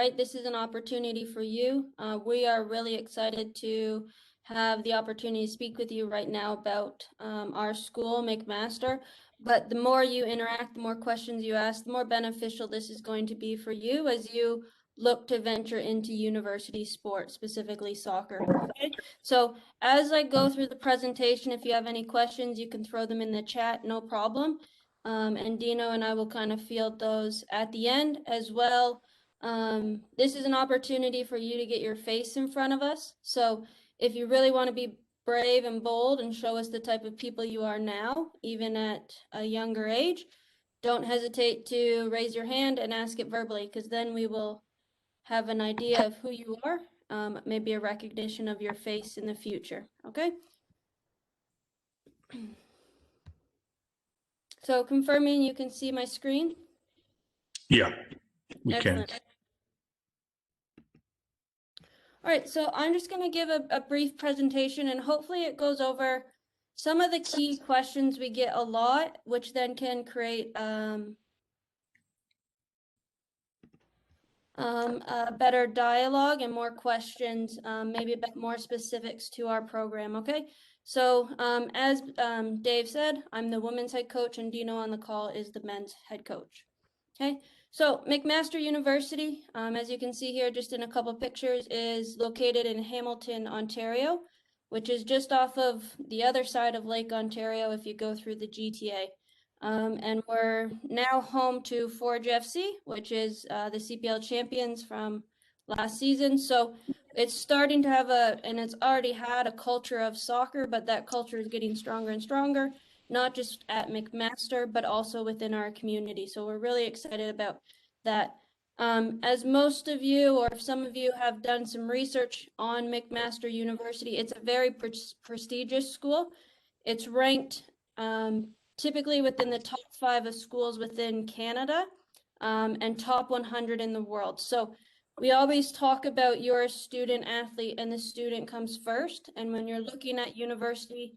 right? This is an opportunity for you. We are really excited to have the opportunity to speak with you right now about our school, McMaster. But the more you interact, the more questions you ask, the more beneficial this is going to be for you as you look to venture into university sports, specifically soccer. Okay? So as I go through the presentation, if you have any questions, you can throw them in the chat, no problem. And Dino and I will kind of field those at the end as well. This is an opportunity for you to get your face in front of us. So if you really want to be brave and bold and show us the type of people you are now, even at a younger age, don't hesitate to raise your hand and ask it verbally, because then we will have an idea of who you are, maybe a recognition of your face in the future, okay? So confirming you can see my screen? Yeah, we Excellent. can. All right, so I'm just going to give a brief presentation, and hopefully it goes over some of the key questions we get a lot, which then can create a better dialogue and more questions, maybe a bit more specifics to our program, okay? So as Dave said, I'm the women's head coach, and Dino on the call is the men's head coach, okay? So McMaster University, as you can see here just in a couple pictures, is located in Hamilton, Ontario, which is just off of the other side of Lake Ontario if you go through the GTA. And we're now home to Forge FC, which is the CPL champions from last season. So it's starting to have and it's already had a culture of soccer, but that culture is getting stronger and stronger, not just at McMaster, but also within our community. So we're really excited about that. As most of you, or some of you, have done some research on McMaster University, it's a very prestigious school. It's ranked typically within the top 5 of schools within Canada, and top 100 in the world. So we always talk about you're a student athlete and the student comes first. And when you're looking at university,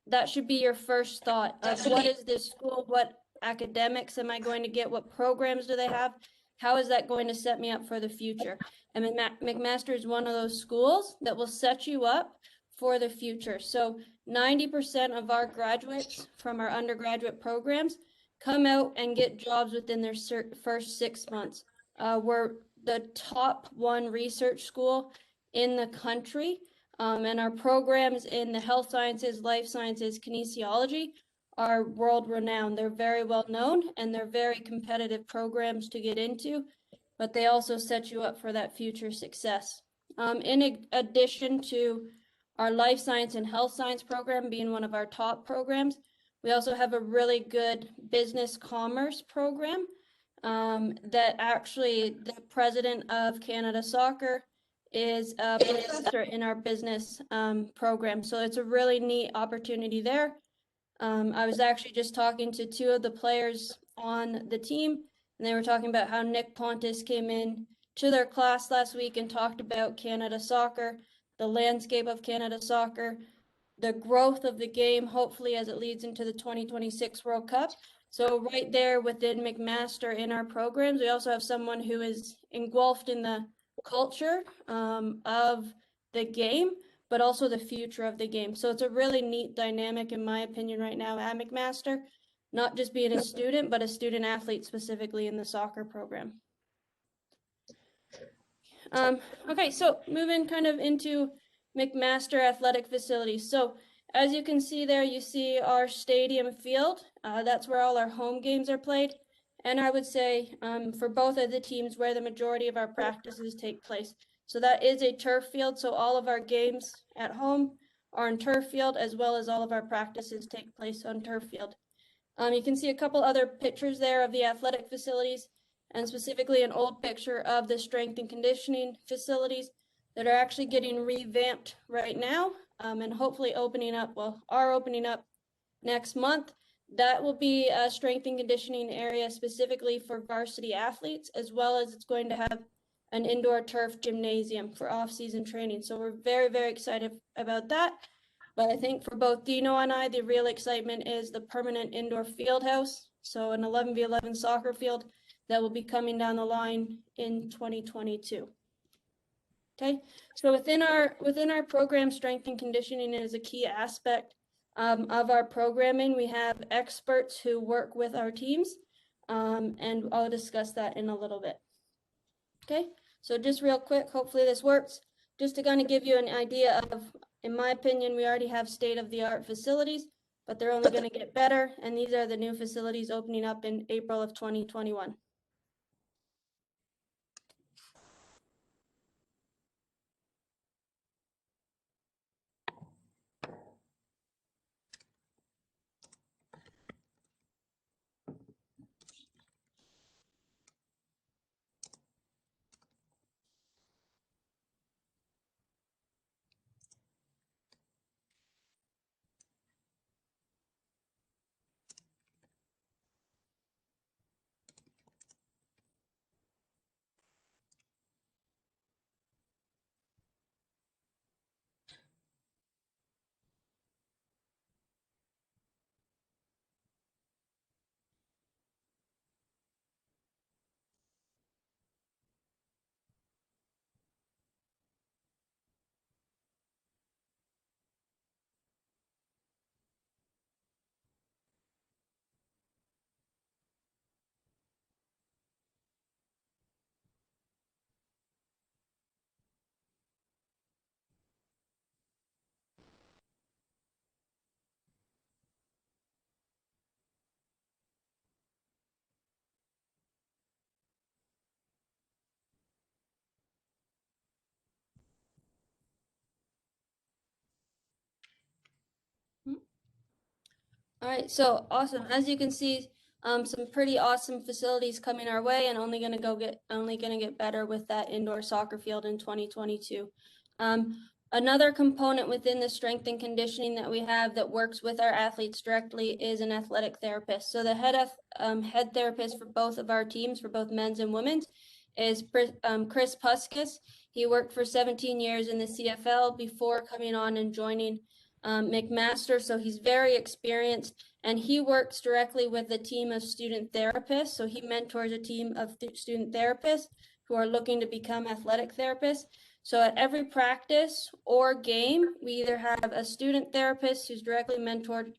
that should be your first thought of what is this school? What academics am I going to get? What programs do they have? How is that going to set me up for the future? And McMaster is one of those schools that will set you up for the future. So 90% of our graduates from our undergraduate programs come out and get jobs within their first 6 months. We're the top 1 research school in the country, and our programs in the health sciences, life sciences, kinesiology are world renowned. They're very well known and they're very competitive programs to get into, but they also set you up for that future success. In addition to our life science and health science program being one of our top programs, we also have a really good business commerce program that actually the president of Canada Soccer is a professor in our business program. So it's a really neat opportunity there. I was actually just talking to 2 of the players on the team, and they were talking about how Nick Pontus came in to their class last week and talked about Canada Soccer, the landscape of Canada Soccer, the growth of the game, hopefully as it leads into the 2026 World Cup. So right there within McMaster in our programs, we also have someone who is engulfed in the culture of the game, but also the future of the game. So it's a really neat dynamic, in my opinion, right now at McMaster, not just being a student, but a student athlete specifically in the soccer program. Okay, so moving kind of into McMaster athletic facilities. So as you can see there, you see our stadium field. That's where all our home games are played. And I would say for both of the teams where the majority of our practices take place. So that is a turf field. So all of our games at home are on turf field, as well as all of our practices take place on turf field. You can see a couple other pictures there of the athletic facilities, and specifically an old picture of the strength and conditioning facilities that are actually getting revamped right now, and hopefully are opening up next month. That will be a strength and conditioning area specifically for varsity athletes, as well as it's going to have an indoor turf gymnasium for off-season training. So we're very, very excited about that. But I think for both Dino and I, the real excitement is the permanent indoor field house So an 11v11 soccer field that will be coming down the line in 2022. Okay, so within our program, strength and conditioning is a key aspect of our programming. We have experts who work with our teams, and I'll discuss that in a little bit. Okay, so just real quick, hopefully this works. Just to kind of give you an idea of, in my opinion, we already have state-of-the-art facilities, but they're only going to get better, and these are the new facilities opening up in April of 2021. All right, so awesome. As you can see, some pretty awesome facilities coming our way, and only gonna get better with that indoor soccer field in 2022. Another component within the strength and conditioning that we have that works with our athletes directly is an athletic therapist. So the head therapist for both of our teams, for both men's and women's, is Chris Puskis. He worked for 17 years in the CFL before coming on and joining McMaster, so he's very experienced, and he works directly with a team of student therapists. So he mentors a team of student therapists who are looking to become athletic therapists. So at every practice or game, we either have a student therapist who's directly mentored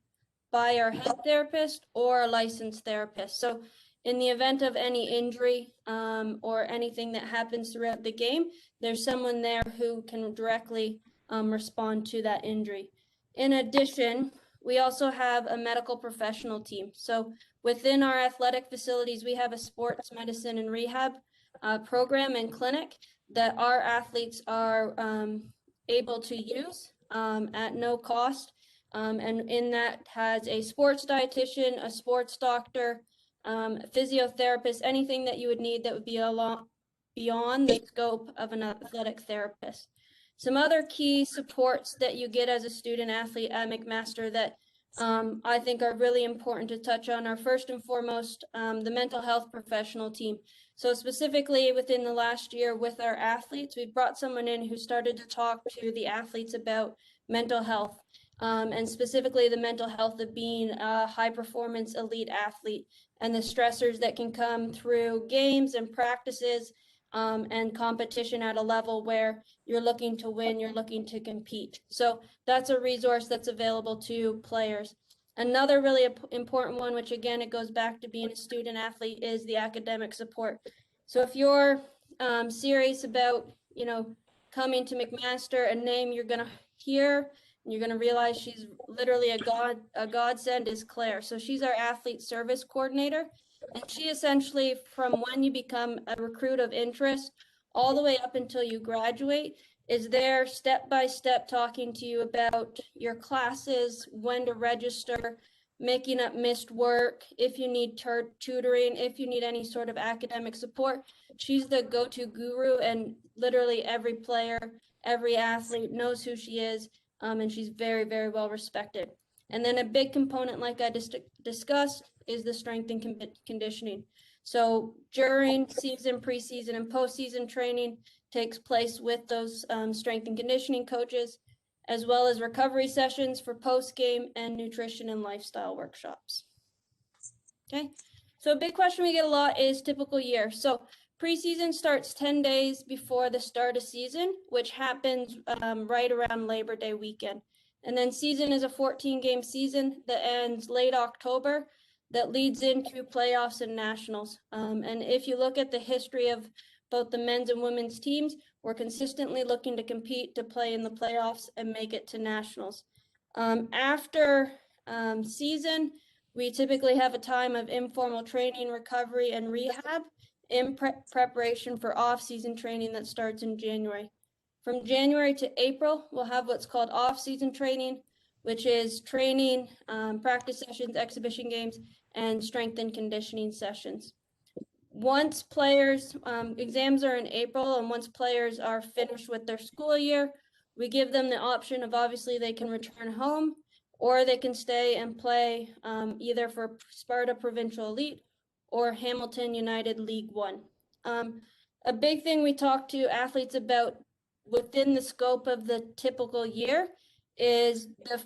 by our head therapist or a licensed therapist. So in the event of any injury or anything that happens throughout the game, there's someone there who can directly respond to that injury. In addition, we also have a medical professional team. So within our athletic facilities, we have a sports medicine and rehab program and clinic that our athletes are able to use at no cost. And in that has a sports dietitian, a sports doctor, physiotherapist, anything that you would need that would be beyond the scope of an athletic therapist. Some other key supports that you get as a student athlete at McMaster that I think are really important to touch on are first and foremost the mental health professional team. So specifically within the last year with our athletes, we brought someone in who started to talk to the athletes about mental health and specifically the mental health of being a high performance elite athlete and the stressors that can come through games and practices and competition at a level where you're looking to win, you're looking to compete. So that's a resource that's available to players. Another really important one, which again, it goes back to being a student athlete, is the academic support. So if you're serious about, coming to McMaster, a name you're gonna hear, and you're gonna realize she's literally a godsend is Claire. So she's our athlete service coordinator. And she essentially, from when you become a recruit of interest all the way up until you graduate, is there step by step talking to you about your classes, when to register, making up missed work, if you need tutoring, if you need any sort of academic support. She's the go-to guru, and literally every player, every athlete knows who she is, and she's very, very well respected. And then a big component, like I just discussed, is the strength and conditioning. So during season, preseason, and postseason training takes place with those strength and conditioning coaches, as well as recovery sessions for post-game and nutrition and lifestyle workshops. Okay, so a big question we get a lot is typical year. So preseason starts 10 days before the start of season, which happens right around Labor Day weekend. And then season is a 14-game season that ends late October that leads into playoffs and nationals. And if you look at the history of both the men's and women's teams, we're consistently looking to compete to play in the playoffs and make it to nationals. After season, we typically have a time of informal training, recovery, and rehab in preparation for off-season training that starts in January. From January to April, we'll have what's called off-season training, which is training, practice sessions, exhibition games, and strength and conditioning sessions. Once players, exams are in April, and once players are finished with their school year, we give them the option of obviously they can return home or they can stay and play either for Sparta Provincial Elite or Hamilton United League One. A big thing we talk to athletes about within the scope of the typical year is the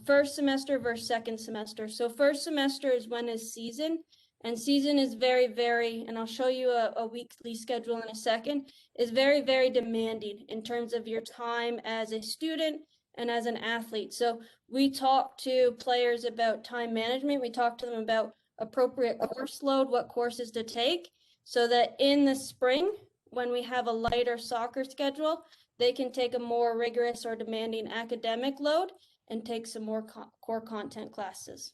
first semester versus second semester. So first semester is when is season, and season is very, and I'll show you a weekly schedule in a second, is very demanding in terms of your time as a student and as an athlete. So we talk to players about time management. We talk to them about appropriate course load, what courses to take, so that in the spring, when we have a lighter soccer schedule, they can take a more rigorous or demanding academic load and take some more core content classes.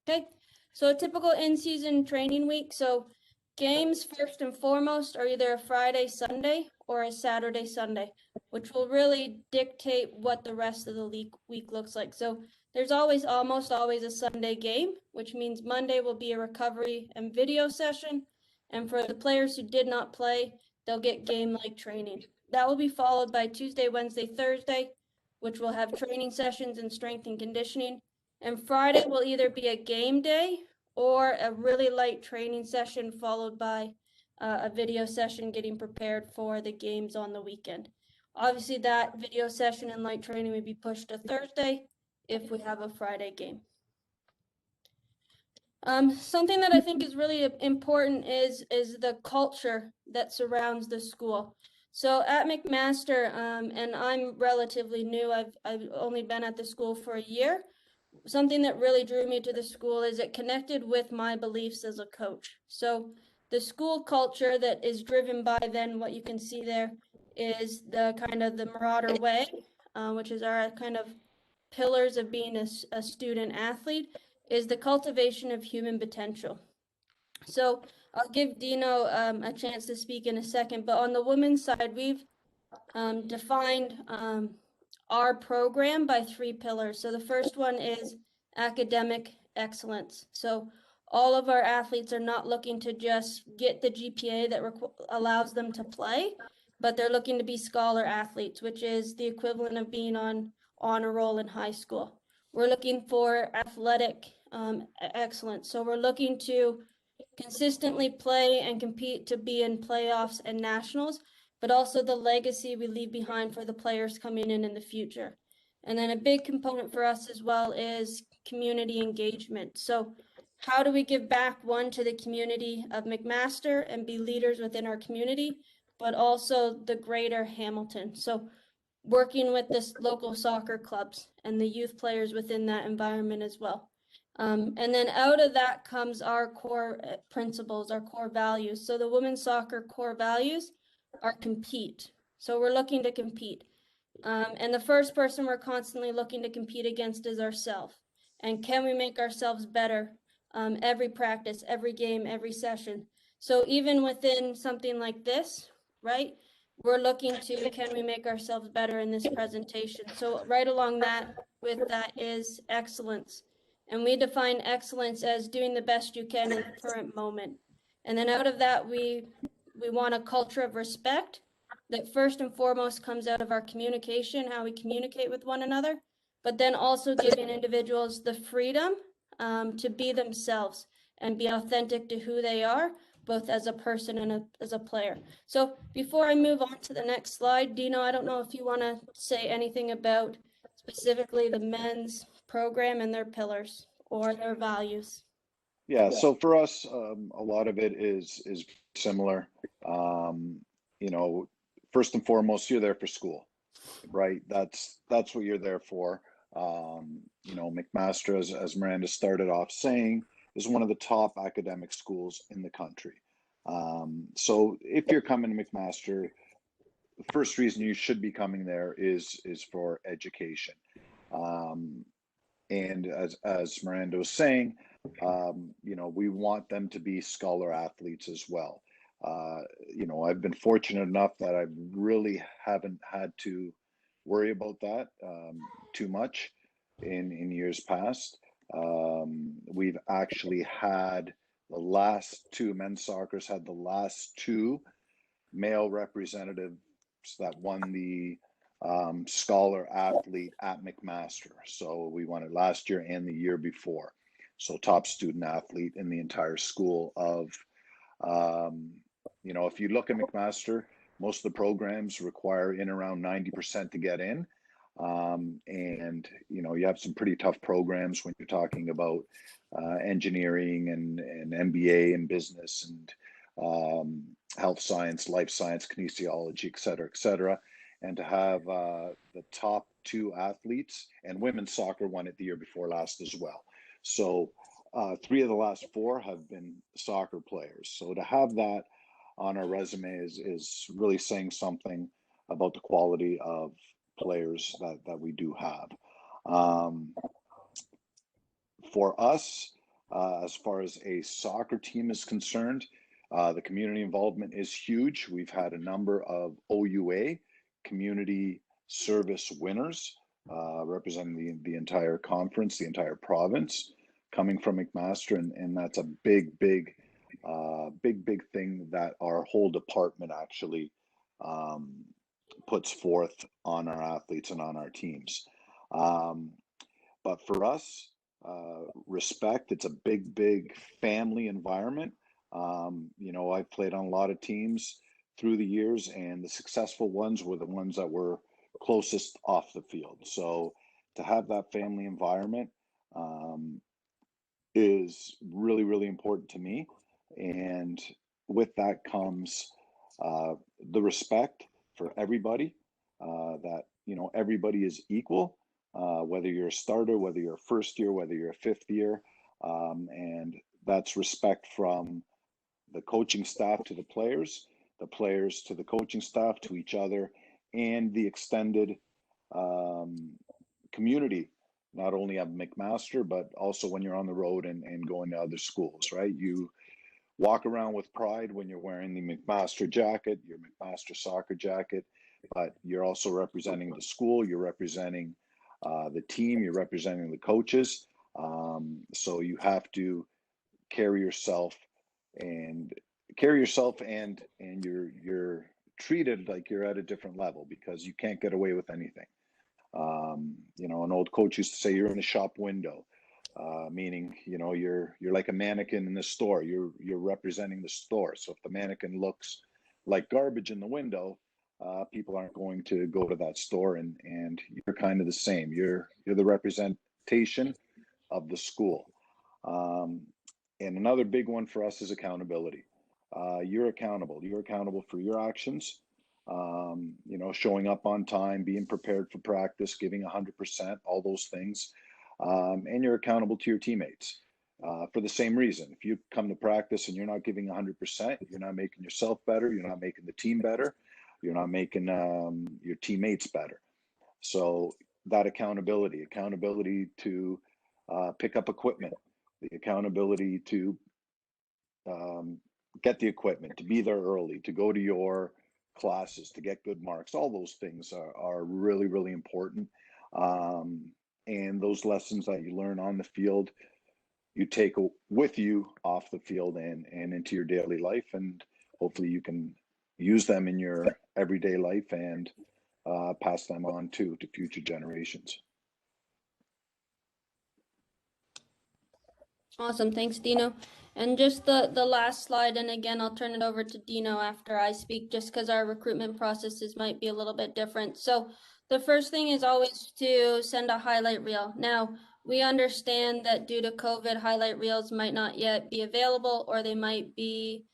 Okay, so a typical in-season training week. So games first and foremost are either a Friday, Sunday or a Saturday, Sunday, which will really dictate what the rest of the week looks like. So there's almost always a Sunday game, which means Monday will be a recovery and video session. And for the players who did not play, they'll get game-like training. That will be followed by Tuesday, Wednesday, Thursday, which will have training sessions and strength and conditioning. And Friday will either be a game day or a really light training session followed by a video session getting prepared for the games on the weekend. Obviously, that video session and light training would be pushed to Thursday if we have a Friday game. Something that I think is really important is the culture that surrounds the school. So at McMaster, and I'm relatively new, I've only been at the school for a year. Something that really drew me to the school is it connected with my beliefs as a coach. So the school culture that is driven by then what you can see there is the kind of the Marauder way, which is our kind of pillars of being a student athlete, is the cultivation of human potential. So I'll give Dino a chance to speak in a second, but on the women's side, we've defined our program by 3 pillars. So the first one is academic excellence. So all of our athletes are not looking to just get the GPA that allows them to play, but they're looking to be scholar athletes, which is the equivalent of being on honor roll in high school. We're looking for athletic excellence. So we're looking to consistently play and compete to be in playoffs and nationals, but also the legacy we leave behind for the players coming in the future. And then a big component for us as well is community engagement. So how do we give back, one, to the community of McMaster and be leaders within our community, but also the greater Hamilton. So working with the local soccer clubs and the youth players within that environment as well. And then out of that comes our core principles, our core values. So the women's soccer core values are compete. So we're looking to compete. And the first person we're constantly looking to compete against is ourselves. And can we make ourselves better every practice, every game, every session? So even within something like this, right, we're looking to, can we make ourselves better in this presentation? So right along that, with that is excellence. And we define excellence as doing the best you can in the current moment. And then out of that, we want a culture of respect that first and foremost comes out of our communication, how we communicate with one another, but then also giving individuals the freedom to be themselves and be authentic to who they are, both as a person and as a player. So before I move on to the next slide, Dino, I don't know if you want to say anything about specifically the men's program and their pillars or their values. Yeah, so for us, a lot of it is similar. You know, first and foremost, you're there for school, right? That's what you're there for. You know, McMaster, as Miranda started off saying, is one of the top academic schools in the country. So if you're coming to McMaster, the first reason you should be coming there is for education. And as Miranda was saying, you know, we want them to be scholar athletes as well. You know, I've been fortunate enough that I really haven't had to worry about that too much in years past. We've actually had the last two, men's soccer's had the last two male representatives that won the scholar athlete at McMaster. So we won it last year and the year before. So top student athlete in the entire school of, you know, if you look at McMaster, most of the programs require in around 90% to get in. And, you know, you have some pretty tough programs when you're talking about engineering and MBA and business and health science, life science, kinesiology, et cetera, et cetera. And to have the top two athletes, and women's soccer won it the year before last as well. So 3 of the last 4 have been soccer players. So to have that on our resume is really saying something about the quality of players that we do have. For us, as far as a soccer team is concerned, the community involvement is huge. We've had a number of OUA, community service winners, representing the entire conference, the entire province, coming from McMaster, and that's a big thing that our whole department actually puts forth on our athletes and on our teams. But for us, respect, it's a big family environment. You know, I've played on a lot of teams through the years, and the successful ones were the ones that were closest off the field. So to have that family environment is really important to me. And with that comes the respect for everybody, that, you know, everybody is equal, whether you're a starter, whether you're a first year, whether you're a fifth year. And that's respect from the coaching staff to the players to the coaching staff, to each other, and the extended community, not only at McMaster, but also when you're on the road and going to other schools, right? You walk around with pride when you're wearing the McMaster jacket, your McMaster soccer jacket, but you're also representing the school, you're representing the team, you're representing the coaches. So you have to carry yourself and you're treated like you're at a different level, because you can't get away with anything. You know, an old coach used to say you're in a shop window, meaning, you know, you're like a mannequin in the store. You're representing the store. So if the mannequin looks like garbage in the window, people aren't going to go to that store, and you're kind of the same. You're the representation of the school. And another big one for us is accountability. You're accountable. You're accountable for your actions. You know, showing up on time, being prepared for practice, giving 100%, all those things. And you're accountable to your teammates for the same reason. If you come to practice and you're not giving 100%, you're not making yourself better. You're not making the team better. You're not making your teammates better. So that accountability to pick up equipment, the accountability to get the equipment, to be there early, to go to your classes, to get good marks, all those things are really important. And those lessons that you learn on the field, you take with you off the field and into your daily life, and hopefully you can use them in your everyday life and pass them on to future generations. Awesome, thanks, Dino. And just the last slide, and again, I'll turn it over to Dino after I speak, just because our recruitment processes might be a little bit different. So the first thing is always to send a highlight reel. Now, we understand that due to COVID, highlight reels might not yet be available, or they might be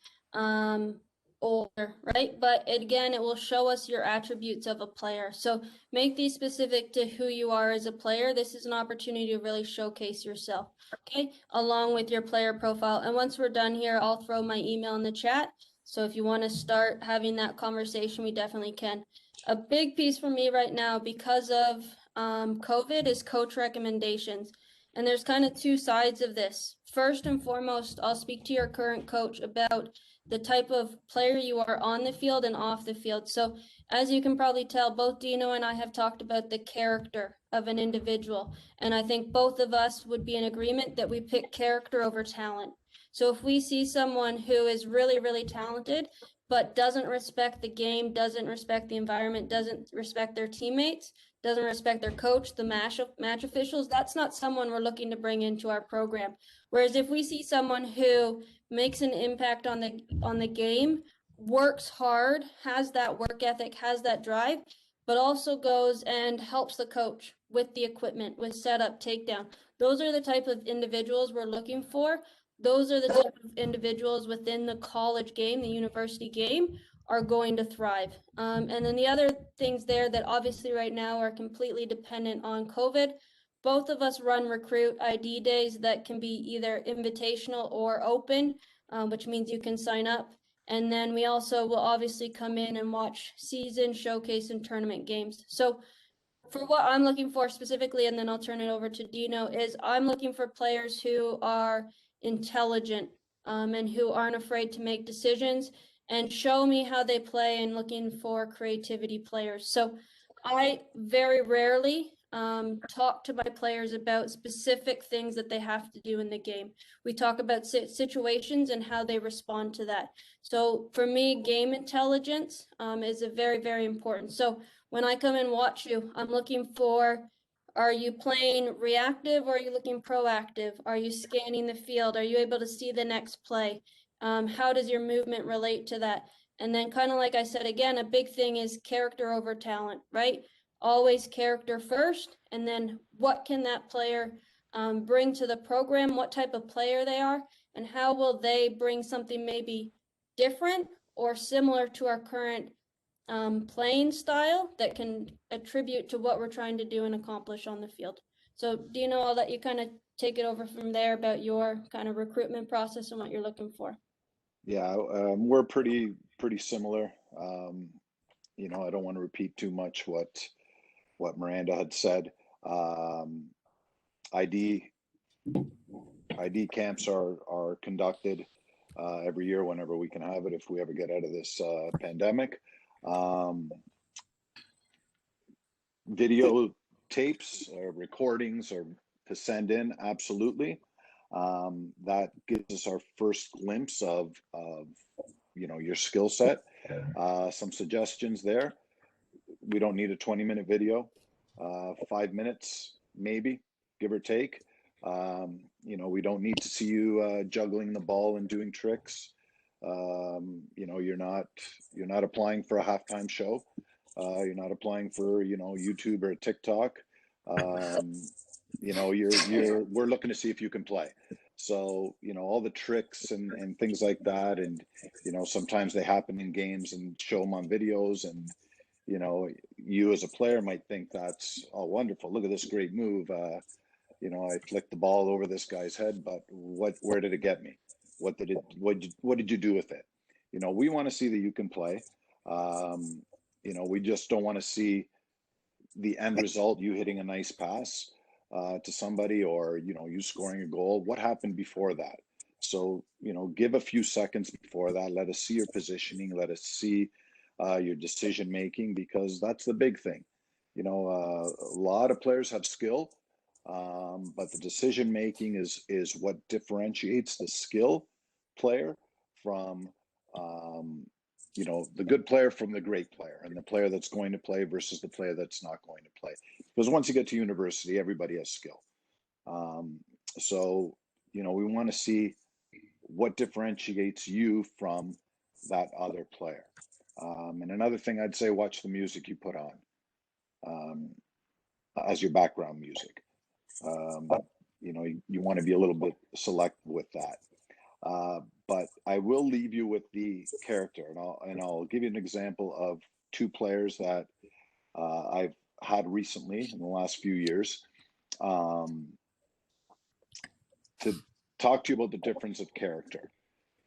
older, right? But again, it will show us your attributes of a player. So make these specific to who you are as a player. This is an opportunity to really showcase yourself, okay? Along with your player profile. And once we're done here, I'll throw my email in the chat. So if you want to start having that conversation, we definitely can. A big piece for me right now, because of COVID, is coach recommendations. And there's kind of two sides of this. First and foremost, I'll speak to your current coach about the type of player you are on the field and off the field. So as you can probably tell, both Dino and I have talked about the character of an individual. And I think both of us would be in agreement that we pick character over talent. So if we see someone who is really, really talented, but doesn't respect the game, doesn't respect the environment, doesn't respect their teammates, doesn't respect their coach, the match officials, that's not someone we're looking to bring into our program. Whereas if we see someone who makes an impact on the game, works hard, has that work ethic, has that drive, but also goes and helps the coach with the equipment, with setup, takedown. Those are the type of individuals we're looking for. Those are the type of individuals within the college game, the university game, are going to thrive. And then the other things there that obviously right now are completely dependent on COVID. Both of us run recruit ID days that can be either invitational or open, which means you can sign up. And then we also will obviously come in and watch season, showcase, and tournament games. So for what I'm looking for specifically, and then I'll turn it over to Dino, is I'm looking for players who are intelligent and who aren't afraid to make decisions and show me how they play, and looking for creativity players. So I very rarely talk to my players about specific things that they have to do in the game. We talk about situations and how they respond to that. So for me, game intelligence is a very, very important. So when I come and watch you, I'm looking for, are you playing reactive or are you looking proactive? Are you scanning the field? Are you able to see the next play? How does your movement relate to that? And then kind of like I said, again, a big thing is character over talent, right? Always character first, and then what can that player bring to the program, what type of player they are, and how will they bring something maybe different or similar to our current playing style that can attribute to what we're trying to do and accomplish on the field. So Dino, I'll let you kind of take it over from there about your kind of recruitment process and what you're looking for. Yeah, we're pretty similar. You know, I don't want to repeat too much what Miranda had said. ID camps are conducted every year whenever we can have it, if we ever get out of this pandemic. Video tapes or recordings or to send in, absolutely. That gives us our first glimpse of you know, your skill set. Some suggestions there. We don't need a 20-minute video, 5 minutes maybe, give or take. You know, we don't need to see you juggling the ball and doing tricks. You know, you're not applying for a halftime show. You're not applying for, you know, YouTube or TikTok. You know, we're looking to see if you can play. So, you know, all the tricks and things like that, and, you know, sometimes they happen in games and show them on videos, and, you know, you as a player might think that's, oh, wonderful, look at this great move. You know, I flicked the ball over this guy's head, but where did it get me? What did you do with it? You know, we want to see that you can play. You know, we just don't want to see the end result, you hitting a nice pass to somebody, or, you know, you scoring a goal. What happened before that? So, you know, give a few seconds before that. Let us see your positioning. Let us see your decision making, because that's the big thing. You know, a lot of players have skill, but the decision making is what differentiates the skill player from you know, the good player from the great player, and the player that's going to play versus the player that's not going to play. Because once you get to university, everybody has skill. So, you know, we want to see what differentiates you from that other player. And another thing I'd say, watch the music you put on as your background music. You know, you want to be a little bit selective with that. But I will leave you with the character, and I'll give you an example of two players that I've had recently in the last few years, to talk to you about the difference of character.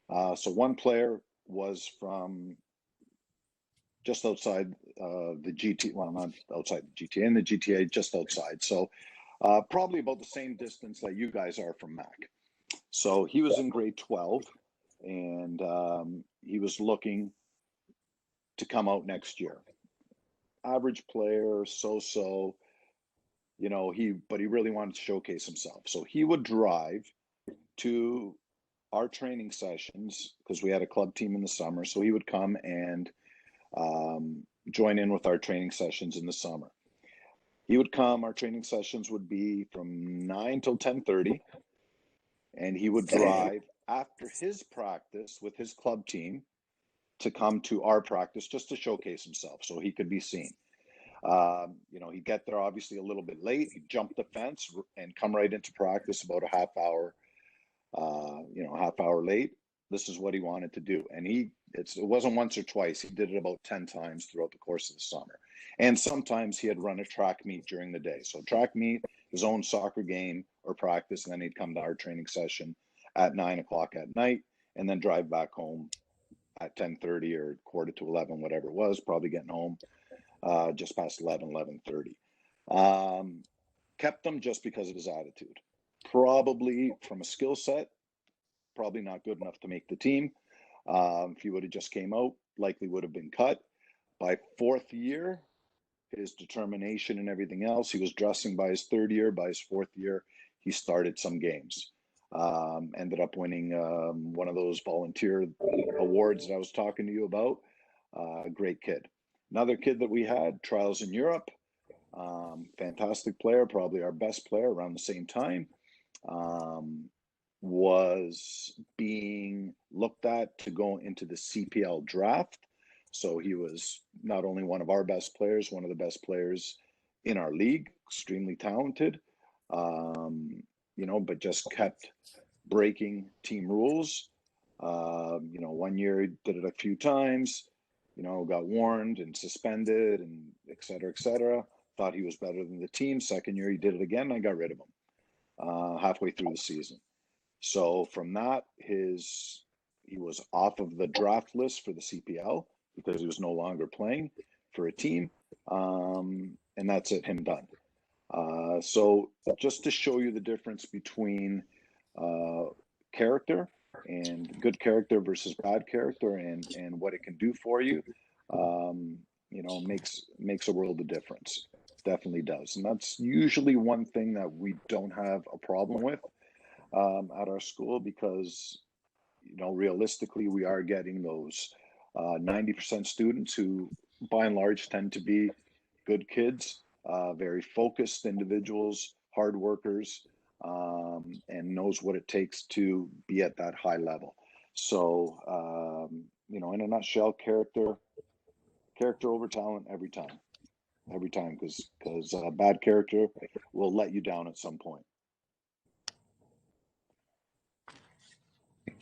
So one player was from just outside the GT, well, not outside the GTA, in the GTA, just outside. So probably about the same distance that you guys are from Mac. So he was in grade 12, and he was looking to come out next year. Average player, so-so, you know, but he really wanted to showcase himself. So he would drive to our training sessions, because we had a club team in the summer. So he would come and join in with our training sessions in the summer. He would come, our training sessions would be from 9 till 10:30, and he would drive after his practice with his club team to come to our practice just to showcase himself so he could be seen. You know, he'd get there obviously a little bit late, he'd jump the fence and come right into practice about a half hour late. This is what he wanted to do. And it wasn't once or twice, he did it about 10 times throughout the course of the summer. And sometimes he had run a track meet during the day. So track meet, his own soccer game or practice, and then he'd come to our training session at 9 o'clock at night, and then drive back home at 10:30 or quarter to 11, whatever it was, probably getting home just past 11:30. Kept him just because of his attitude. Probably from a skill set, probably not good enough to make the team. If he would have just came out, likely would have been cut. By fourth year, his determination and everything else, he was dressing by his third year. By his fourth year, he started some games. Ended up winning one of those volunteer awards that I was talking to you about. Great kid. Another kid that we had, trials in Europe. Fantastic player, probably our best player around the same time. Was being looked at to go into the CPL draft. So he was not only one of our best players, one of the best players in our league, extremely talented, you know, but just kept breaking team rules. You know, one year he did it a few times, you know, got warned and suspended and et cetera, thought he was better than the team. Second year he did it again, and I got rid of him halfway through the season. So from that, he was off of the draft list for the CPL because he was no longer playing for a team. And that's it, him done. So just to show you the difference between character and good character versus bad character, and what it can do for you, you know, makes a world of difference. Definitely does. And that's usually one thing that we don't have a problem with at our school, because, you know, realistically, we are getting those 90% students who by and large tend to be good kids, very focused individuals, hard workers, and knows what it takes to be at that high level. So, you know, in a nutshell, character over talent every time, because bad character will let you down at some point.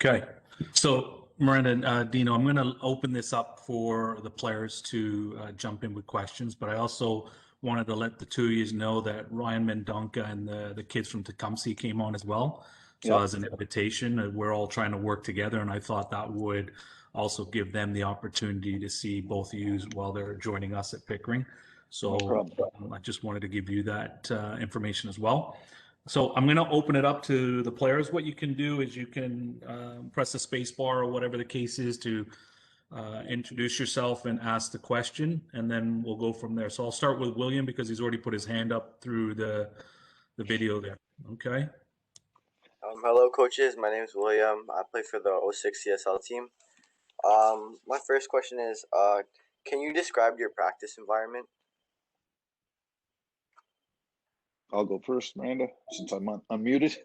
Okay, so Miranda and Dino, I'm going to open this up for the players to jump in with questions, but I also wanted to let the two of you know that Ryan Mendonca and the kids from Tecumseh came on as well. So Yep. as an invitation, we're all trying to work together, and I thought that would also give them the opportunity to see both of you while they're joining us at Pickering. So No I just wanted to give you that information as well. So I'm going to open it up to the players. What you can do is you can press the space bar or whatever the case is to introduce yourself and ask the question, and then we'll go from there. So I'll start with William because he's already put his hand up through the video there. Okay. Hello, coaches. My name is William. I play for the 06 CSL team. My first question is, can you describe your practice environment? I'll go first, Miranda, since I'm unmuted.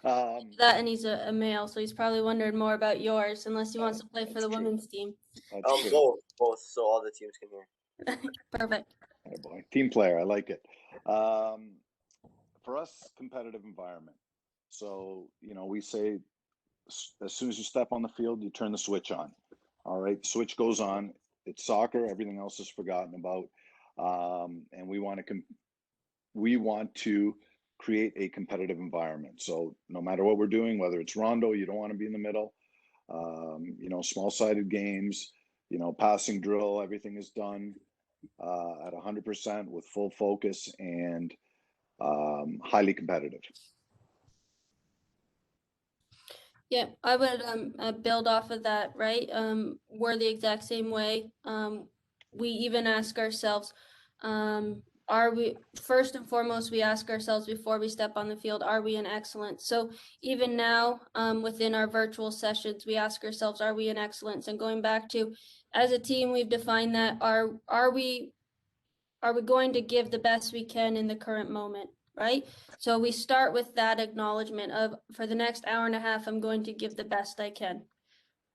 That, and he's a male, so he's probably wondering more about yours, unless he wants to play for the women's team. Both, so all the teams can hear. Perfect. Oh boy, team player, I like it. for us, competitive environment. So, you know, we say as soon as you step on the field, you turn the switch on. All right, switch goes on. It's soccer. Everything else is forgotten about. And we want to create a competitive environment. So no matter what we're doing, whether it's rondo, you don't want to be in the middle. You know, small-sided games, you know, passing drill, everything is done at 100% with full focus and highly competitive. Yeah, I would build off of that, right? We're the exact same way. We even ask ourselves, are we, first and foremost, we ask ourselves before we step on the field, are we in excellence? So even now, within our virtual sessions, we ask ourselves, are we in excellence? And going back to, as a team, we've defined that, are we going to give the best we can in the current moment? Right? So we start with that acknowledgement of, for the next hour and a half, I'm going to give the best I can,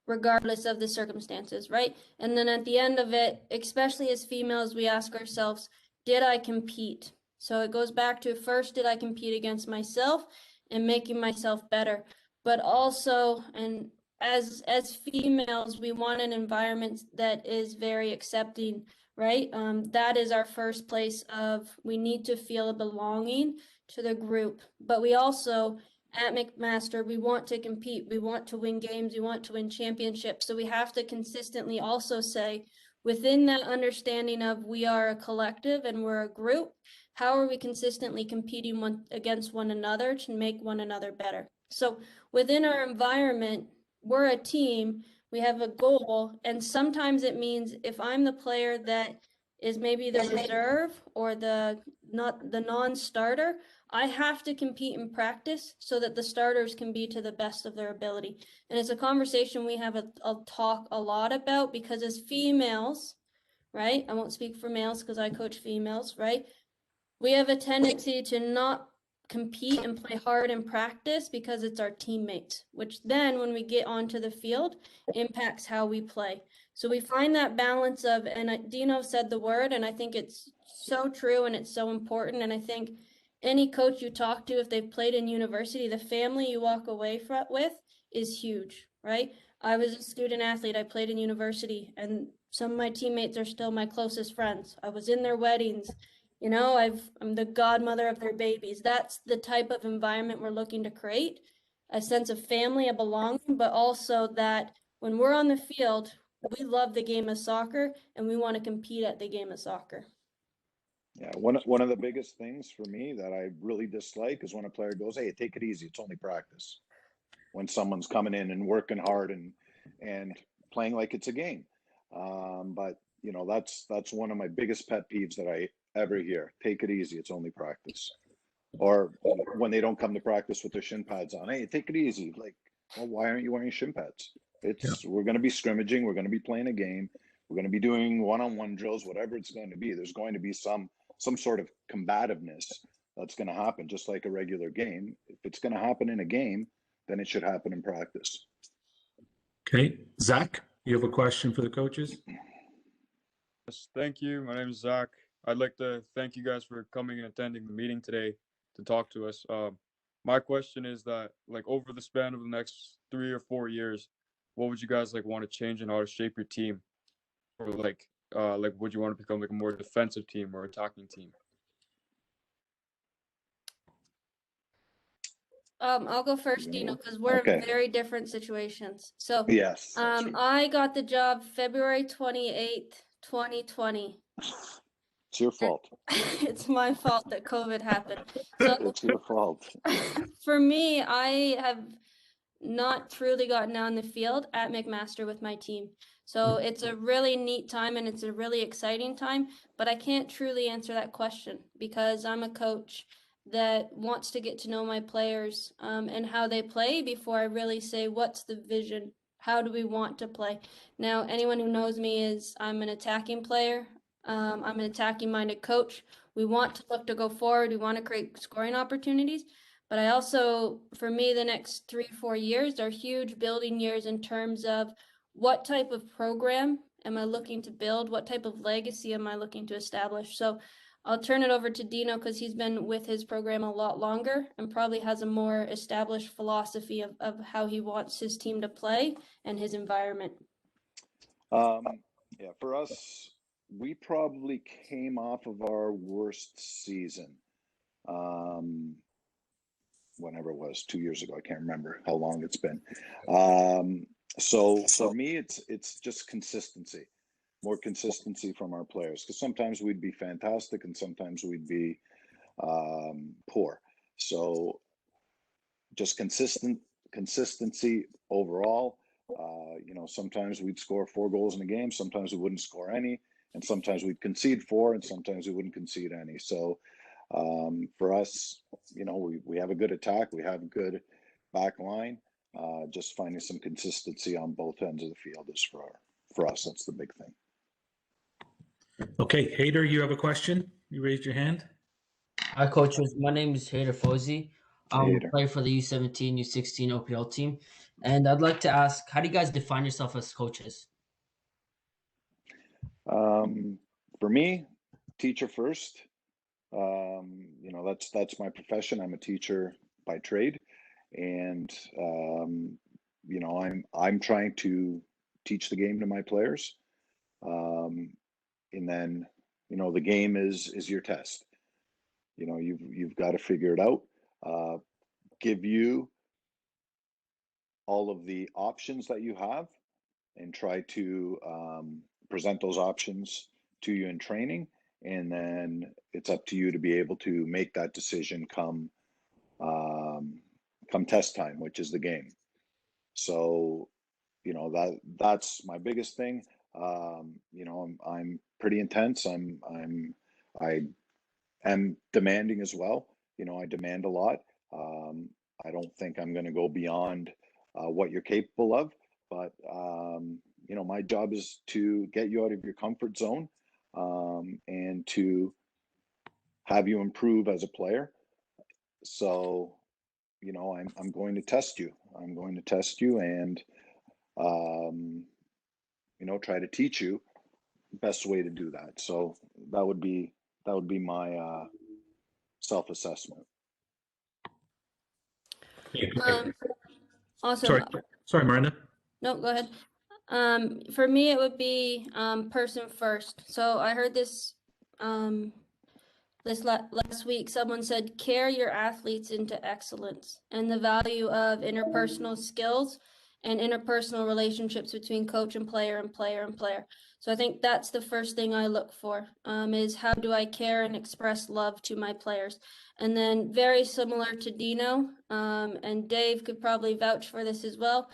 regardless of the circumstances, right? And then at the end of it, especially as females, we ask ourselves, did I compete? So it goes back to, first, did I compete against myself and making myself better? But also, and as females, we want an environment that is very accepting, right? That is our first place of, we need to feel a belonging to the group. But we also, at McMaster, we want to compete. We want to win games. We want to win championships. So we have to consistently also say, within that understanding of we are a collective and we're a group, how are we consistently competing against one another to make one another better? So within our environment, we're a team. We have a goal, and sometimes it means if I'm the player that is maybe the reserve or the non-starter, I have to compete in practice so that the starters can be to the best of their ability. And it's a conversation we have a talk a lot about, because as females, right? I won't speak for males because I coach females, right? We have a tendency to not compete and play hard in practice because it's our teammates, which then when we get onto the field impacts how we play. So we find that balance of, and Dino said the word, and I think it's so true and it's so important. And I think any coach you talk to, if they've played in university, the family you walk away with is huge, right? I was a student athlete. I played in university, and some of my teammates are still my closest friends. I was in their weddings. You know, I'm the godmother of their babies. That's the type of environment we're looking to create, a sense of family, a belonging, but also that when we're on the field, we love the game of soccer and we want to compete at the game of soccer. Yeah, one of the biggest things for me that I really dislike is when a player goes, "Hey, take it easy. It's only practice." When someone's coming in and working hard and playing like it's a game. But you know, that's one of my biggest pet peeves that I ever hear. Take it easy. It's only practice. Or when they don't come to practice with their shin pads on, "Hey, take it easy." Like, well, why aren't you wearing shin pads? We're going to be scrimmaging. We're going to be playing a game. We're going to be doing one-on-one drills, whatever it's going to be. There's going to be some sort of combativeness that's going to happen, just like a regular game. If it's going to happen in a game, then it should happen in practice. Okay, Zach, you have a question for the coaches? Yes, thank you. My name is Zach. I'd like to thank you guys for coming and attending the meeting today to talk to us. My question is that, like, over the span of the next 3 or 4 years, what would you guys like want to change in how to shape your team? Or like would you want to become like a more defensive team or attacking team? I'll go first, Dino, because we're in very different situations. So yes, I got the job February 28th, 2020. It's your fault. It's my fault that COVID happened. So It's your fault. For me, I have not truly gotten out in the field at McMaster with my team. So it's a really neat time and it's a really exciting time, but I can't truly answer that question because I'm a coach that wants to get to know my players and how they play before I really say, what's the vision? How do we want to play? Now, anyone who knows me is I'm an attacking player. I'm an attacking minded coach. We want to look to go forward. We want to create scoring opportunities. But I also, for me, the next 3-4 years are huge building years in terms of what type of program am I looking to build? What type of legacy am I looking to establish? So I'll turn it over to Dino because he's been with his program a lot longer and probably has a more established philosophy of how he wants his team to play and his environment. Yeah, for us, we probably came off of our worst season. Whenever it was, 2 years ago. I can't remember how long it's been. So for me, it's just consistency, more consistency from our players, because sometimes we'd be fantastic and sometimes we'd be poor. So just consistency overall. Sometimes we'd score 4 goals in a game, sometimes we wouldn't score any, and sometimes we'd concede 4, and sometimes we wouldn't concede any. So for us, we have a good attack, we have a good back line. Just finding some consistency on both ends of the field is for us. That's the big thing. Okay, Hader, you have a question? You raised your hand. Hi, coaches. My name is Hader Fozzi. I Hader. play for the U17, U16 OPL team. And I'd like to ask, how do you guys define yourself as coaches? For me, teacher first. That's my profession. I'm a teacher by trade, and I'm trying to teach the game to my players. And then, the game is your test. You've got to figure it out. Give you all of the options that you have, and try to present those options to you in training. And then it's up to you to be able to make that decision come test time, which is the game. So, that's my biggest thing. I'm pretty intense. I am demanding as well. I demand a lot. I don't think I'm going to go beyond what you're capable of, but my job is to get you out of your comfort zone, and to have you improve as a player. So, I'm going to test you. I'm going to test you and, try to teach you the best way to do that. So that would be my self-assessment. Awesome. Sorry, Miranda. No, go ahead. For me, it would be person first. So I heard this last week. Someone said, carry your athletes into excellence, and the value of interpersonal skills and interpersonal relationships between coach and player and player and player. So I think that's the first thing I look for, is how do I care and express love to my players? And then very similar to Dino, and Dave could probably vouch for this as well.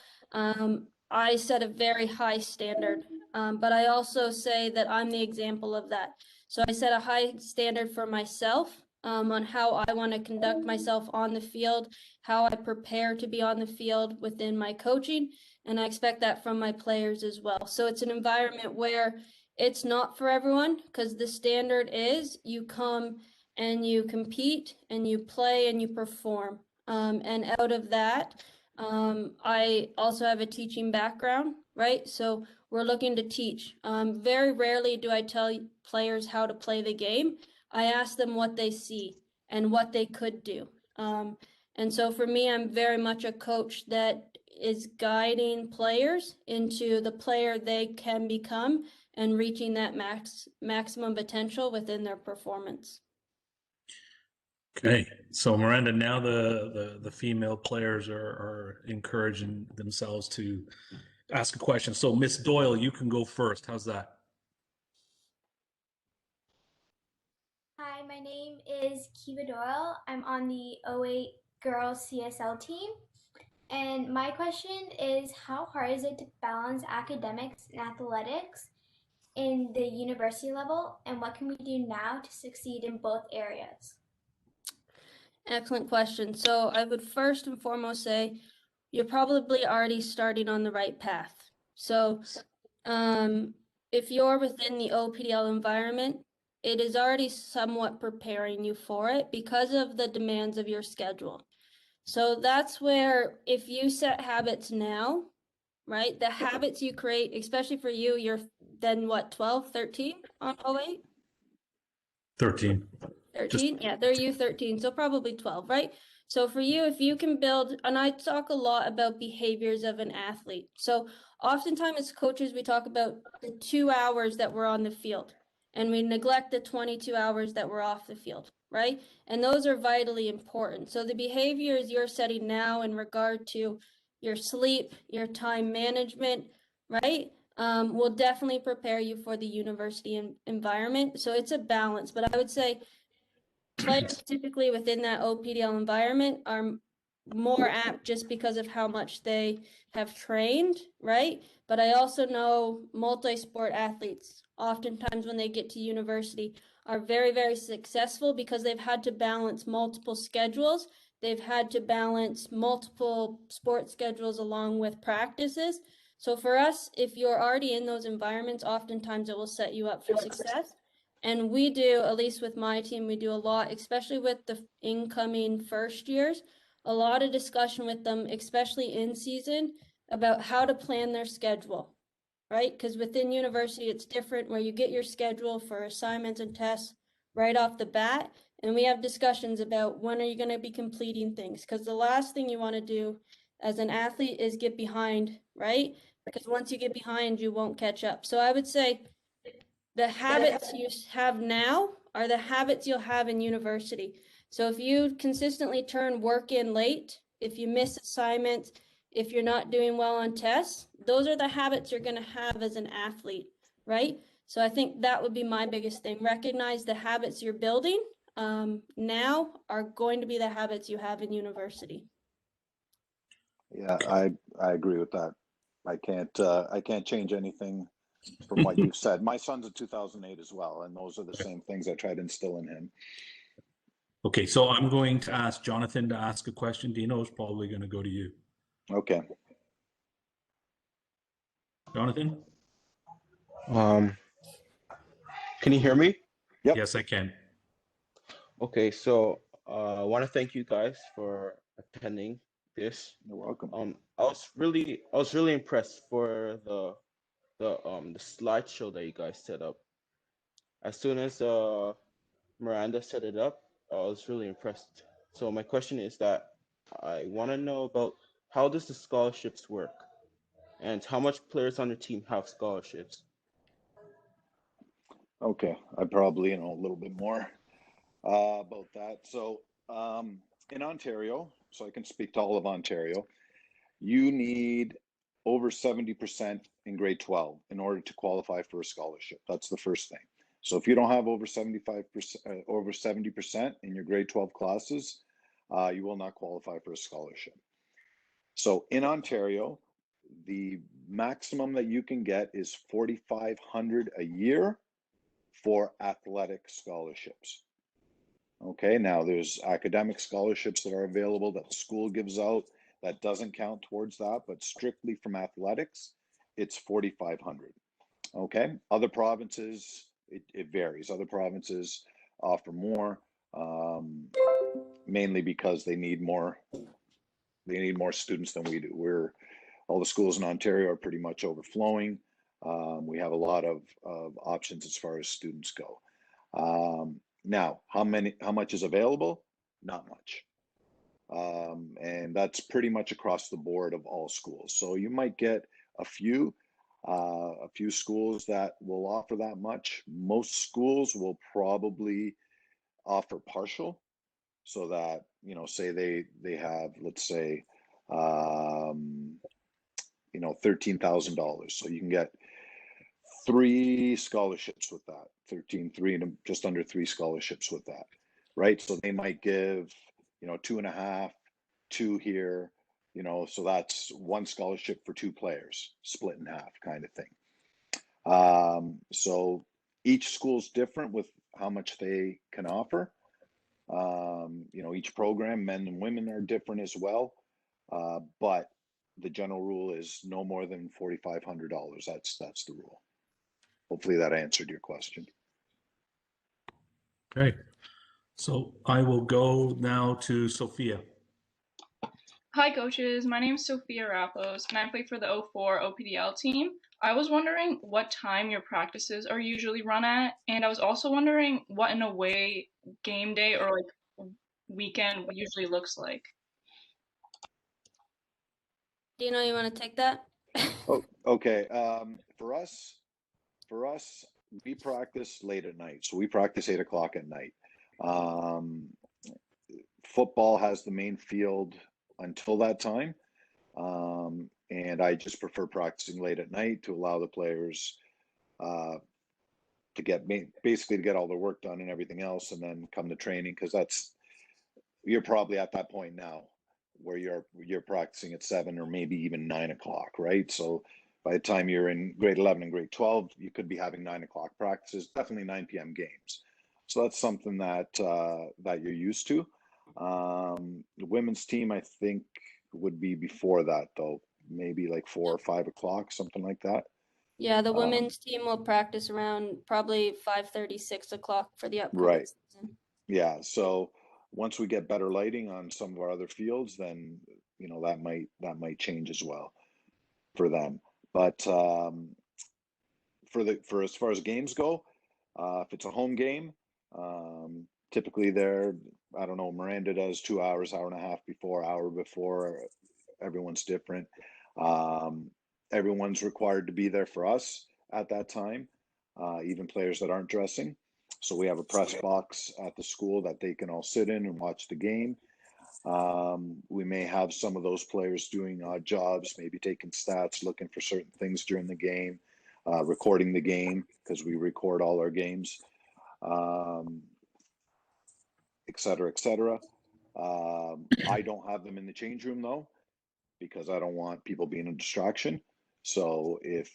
I set a very high standard, but I also say that I'm the example of that. So I set a high standard for myself, on how I want to conduct myself on the field, how I prepare to be on the field within my coaching, and I expect that from my players as well. So it's an environment where it's not for everyone, because the standard is you come and you compete and you play and you perform. And out of that, I also have a teaching background, right? So we're looking to teach. Very rarely do I tell players how to play the game. I ask them what they see and what they could do. And so for me, I'm very much a coach that is guiding players into the player they can become and reaching that maximum potential within their performance. Okay, so Miranda, now the female players are encouraging themselves to ask a question. So Miss Doyle, you can go first. How's that? Hi, my name is Kiva Doyle. I'm on the 08 Girls CSL team. And my question is, how hard is it to balance academics and athletics in the university level? And what can we do now to succeed in both areas? Excellent question. So I would first and foremost say you're probably already starting on the right path. So if you're within the OPDL environment, it is already somewhat preparing you for it because of the demands of your schedule. So that's where, if you set habits now, right, the habits you create, especially for you, you're then what, 12, 13 on 08? 13. 13? Yeah, they're U13, so probably 12, right? So for you, if you can build, and I talk a lot about behaviors of an athlete. So oftentimes as coaches, we talk about the 2 hours that we're on the field, and we neglect the 22 hours that we're off the field, right? And those are vitally important. So the behaviors you're setting now in regard to your sleep, your time management, right? Will definitely prepare you for the university environment. So it's a balance, but I would say players typically within that OPDL environment are more apt just because of how much they have trained, right? But I also know multi-sport athletes, oftentimes when they get to university, are very, very successful because they've had to balance multiple schedules. They've had to balance multiple sports schedules along with practices. So for us, if you're already in those environments, oftentimes it will set you up for success. And we do, at least with my team, we do a lot, especially with the incoming first years, a lot of discussion with them, especially in season, about how to plan their schedule, right? Because within university, it's different where you get your schedule for assignments and tests right off the bat. And we have discussions about when are you going to be completing things? Because the last thing you want to do as an athlete is get behind, right? Because once you get behind, you won't catch up. So I would say the habits you have now are the habits you'll have in university. So if you consistently turn work in late, if you miss assignments, if you're not doing well on tests, those are the habits you're going to have as an athlete, right? So I think that would be my biggest thing. Recognize the habits you're building now are going to be the habits you have in university. Yeah, I agree with that. I can't change anything from what you've said. My son's a 2008 as well, and those are the same things I try to instill in him. Okay, so I'm going to ask Jonathan to ask a question. Dino is probably going to go to you. Okay. Jonathan? Can you hear me? Yep. Yes, I can. Okay, so I want to thank you guys for attending this. You're welcome. I was really impressed for the slideshow that you guys set up. As soon as Miranda set it up, I was really impressed. So my question is that I want to know about how does the scholarships work, and how much players on the team have scholarships? Okay, I probably know a little bit more about that. So in Ontario, so I can speak to all of Ontario, you need over 70% in grade 12 in order to qualify for a scholarship. That's the first thing. So if you don't have over 75%, over 70% in your grade 12 classes, you will not qualify for a scholarship. So in Ontario, the maximum that you can get is $4,500 a year for athletic scholarships. Okay, now there's academic scholarships that are available that the school gives out that doesn't count towards that, but strictly from athletics, it's $4,500. Okay, other provinces, it varies. Other provinces offer more, mainly because they need more students than we do. All the schools in Ontario are pretty much overflowing. We have a lot of options as far as students go. Now, how much is available? Not much. And that's pretty much across the board of all schools. So you might get a few schools that will offer that much. Most schools will probably offer partial, so that, you know, say they have, let's say, you know, $13,000. So you can get 3 scholarships with that, 3 and just under 3 scholarships with that, right? So they might give, you know, 2.5, 2 here, you know, so that's 1 scholarship for 2 players, split in half kind of thing. So each school's different with how much they can offer. You know, each program, men and women, are different as well. But the general rule is no more than $4,500. That's the rule. Hopefully that answered your question. Okay, so I will go now to Sophia. Hi, coaches. My name is Sophia Rappos, and I play for the 04 OPDL team. I was wondering what time your practices are usually run at, and I was also wondering what an away game day or like weekend usually looks like. Dino, you want to take that? Oh, okay. For us, we practice late at night, so we practice 8 o'clock at night. Um, Football has the main field until that time, and I just prefer practicing late at night to allow the players to get basically to get all their work done and everything else, and then come to training, because you're probably at that point now where you're practicing at 7 or maybe even 9 o'clock, right? So by the time you're in grade 11 and grade 12, you could be having 9 o'clock practices, definitely 9 p.m. games. So that's something that that you're used to. The women's team, I think, would be before that, though, maybe like 4 or 5 o'clock, something like that. Yeah, the women's team will practice around probably 5:30, 6 o'clock for the upcoming Right. season. Yeah. So once we get better lighting on some of our other fields, then that might change as well for them. But for as far as games go, if it's a home game, typically I don't know, Miranda does 2 hours, hour and a half before, hour before. Everyone's different. Everyone's required to be there for us at that time, even players that aren't dressing. So we have a press box at the school that they can all sit in and watch the game. We may have some of those players doing odd jobs, maybe taking stats, looking for certain things during the game, recording the game, because we record all our games, et cetera, et cetera. I don't have them in the change room, though, because I don't want people being a distraction. So if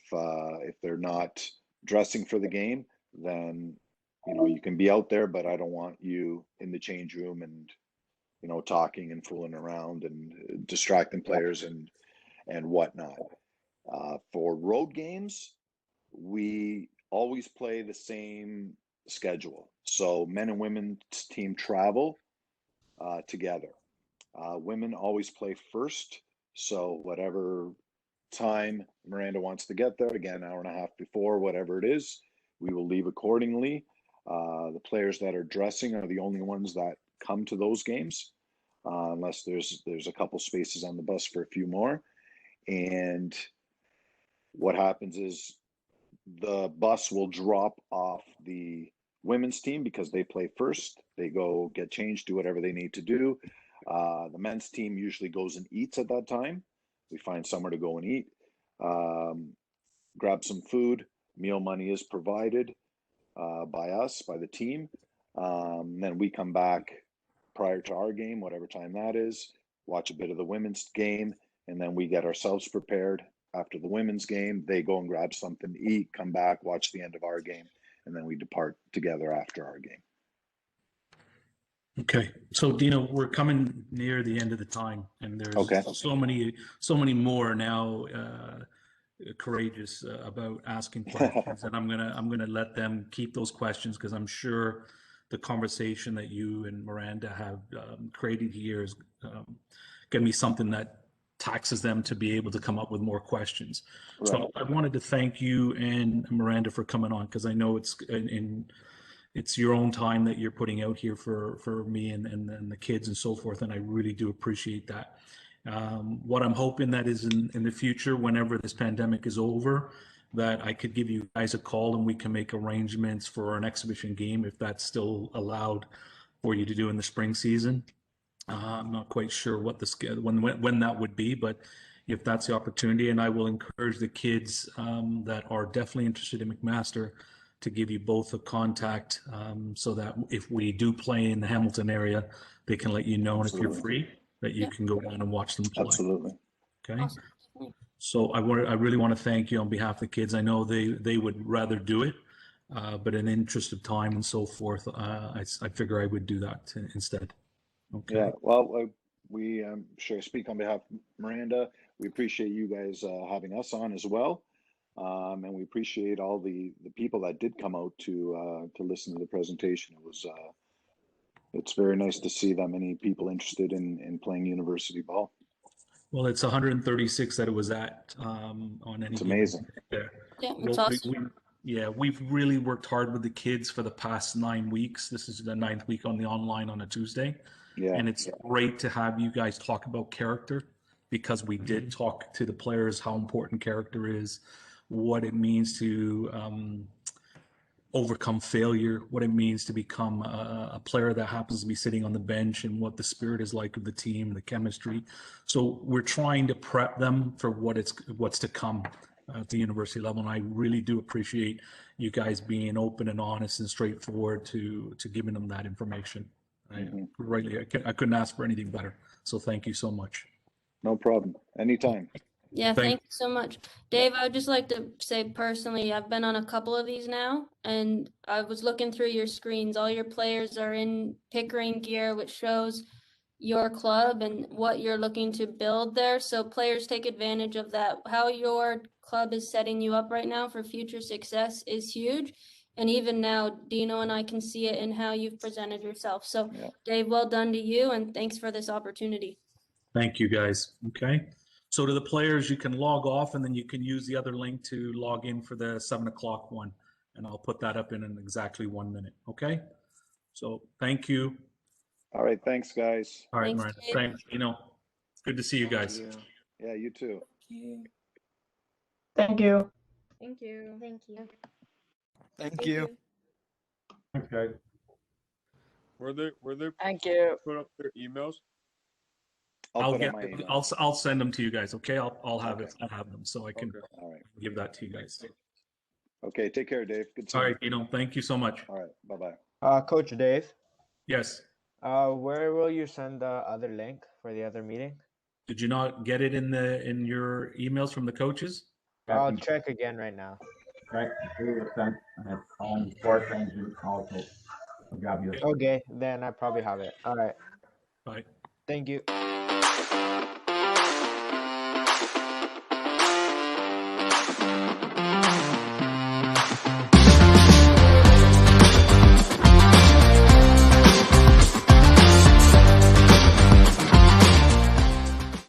they're not dressing for the game, then you can be out there, but I don't want you in the change room and talking and fooling around and distracting players and whatnot. For road games, we always play the same schedule. So men and women's team travel together. Women always play first. So whatever time Miranda wants to get there, again, hour and a half before, whatever it is, we will leave accordingly. The players that are dressing are the only ones that come to those games, unless there's a couple spaces on the bus for a few more. And what happens is the bus will drop off the women's team because they play first. They go get changed, do whatever they need to do. The men's team usually goes and eats at that time. We find somewhere to go and eat, grab some food. Meal money is provided by us, by the team. Then we come back prior to our game, whatever time that is, watch a bit of the women's game, and then we get ourselves prepared. After the women's game, they go and grab something to eat, come back, watch the end of our game, and then we depart together after our game. Okay, so Dino, we're coming near the end of the time, and there's Okay. so many more now courageous about asking questions, and I'm gonna let them keep those questions, because I'm sure the conversation that you and Miranda have created here is gonna be something that taxes them to be able to come up with more questions. Right. So I wanted to thank you and Miranda for coming on, because I know it's your own time that you're putting out here for me and the kids and so forth, and I really do appreciate that. What I'm hoping that is in the future, whenever this pandemic is over, that I could give you guys a call and we can make arrangements for an exhibition game, if that's still allowed for you to do in the spring season. I'm not quite sure what the schedule, when that would be, but if that's the opportunity, and I will encourage the kids that are definitely interested in McMaster to give you both a contact, so that if we do play in the Hamilton area, they can let you know, and if you're free, that you can go down and watch them play. Absolutely. Okay. Awesome. So I really want to thank you on behalf of the kids. I know they would rather do it, but in the interest of time and so forth, I figure I would do that instead. Okay. Yeah. Well, we sure speak on behalf of Miranda. We appreciate you guys having us on as well. And we appreciate all the people that did come out to listen to the presentation. It's very nice to see that many people interested in playing university ball. Well, it's 136 that it was at on any. It's amazing. There. Yeah, it's awesome. We've really worked hard with the kids for the past 9 weeks. This is the 9th week on the online on a Tuesday. Yeah. And it's great to have you guys talk about character, because we did talk to the players how important character is, what it means to overcome failure, what it means to become a player that happens to be sitting on the bench, and what the spirit is like of the team, the chemistry. So we're trying to prep them for what's to come at the university level. And I really do appreciate you guys being open and honest and straightforward to giving them that information. I couldn't ask for anything better. So thank you so much. No problem. Anytime. Yeah, thank you so much. Dave, I would just like to say personally, I've been on a couple of these now, and I was looking through your screens. All your players are in Pickering gear, which shows your club and what you're looking to build there. So players take advantage of that. How your club is setting you up right now for future success is huge. And even now, Dino and I can see it in how you've presented yourself. So Dave, well done to you, and thanks for this opportunity. Thank you, guys. Okay. So to the players, you can log off, and then you can use the other link to log in for the 7 o'clock one. And I'll put that up in exactly 1 minute. Okay. So thank you. All right. Thanks, guys. All right, Miranda. Thanks. Good to see you guys. Yeah, you too. Thank you. Thank you. Thank you. Thank you. Okay. Were they Thank you. put up their emails? I'll send them to you guys. Okay. I'll have it. I'll have them so I can give that to you guys. Okay. Take care, Dave. Good to All right, thank you so much. All right. Bye-bye. Coach Dave. Yes. Where will you send the other link for the other meeting? Did you not get it in your emails from the coaches? I'll check again right now. Right. Okay, then I probably have it. All right. Bye. Thank you.